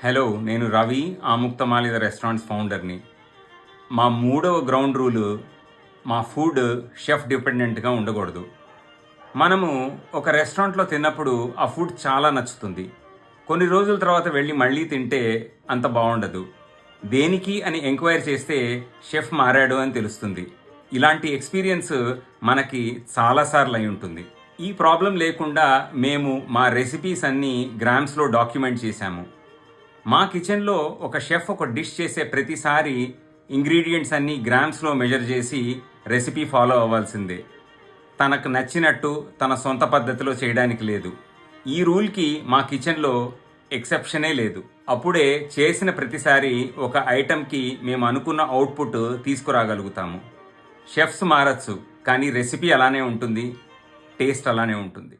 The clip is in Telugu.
హలో, నేను రవి, ఆముక్తమాలిద రెస్టారెంట్స్ ఫౌండర్ని. మా మూడవ గ్రౌండ్ రూలు మా ఫుడ్ షెఫ్ డిపెండెంట్గా ఉండకూడదు. మనము ఒక రెస్టారెంట్లో తిన్నప్పుడు ఆ ఫుడ్ చాలా నచ్చుతుంది. కొన్ని రోజుల తర్వాత వెళ్ళి మళ్ళీ తింటే అంత బాగుండదు. దేనికి అని ఎంక్వైరీ చేస్తే షెఫ్ మారాడు అని తెలుస్తుంది. ఇలాంటి ఎక్స్పీరియన్స్ మనకి చాలాసార్లు అయి ఉంటుంది. ఈ ప్రాబ్లం లేకుండా మేము మా రెసిపీస్ అన్నీ గ్రామ్స్లో డాక్యుమెంట్ చేశాము. మా కిచెన్లో ఒక షెఫ్ ఒక డిష్ చేసే ప్రతిసారి ఇంగ్రీడియంట్స్ అన్నీ గ్రామ్స్లో మెజర్ చేసి రెసిపీ ఫాలో అవ్వాల్సిందే. తనకు నచ్చినట్టు తన సొంత పద్ధతిలో చేయడానికి లేదు. ఈ రూల్కి మా కిచెన్లో ఎక్సెప్షనే లేదు. అప్పుడే చేసిన ప్రతిసారి ఒక ఐటెంకి మేము అనుకున్న అవుట్పుట్ తీసుకురాగలుగుతాము. షెఫ్స్ మారచ్చు, కానీ రెసిపీ అలానే ఉంటుంది, టేస్ట్ అలానే ఉంటుంది.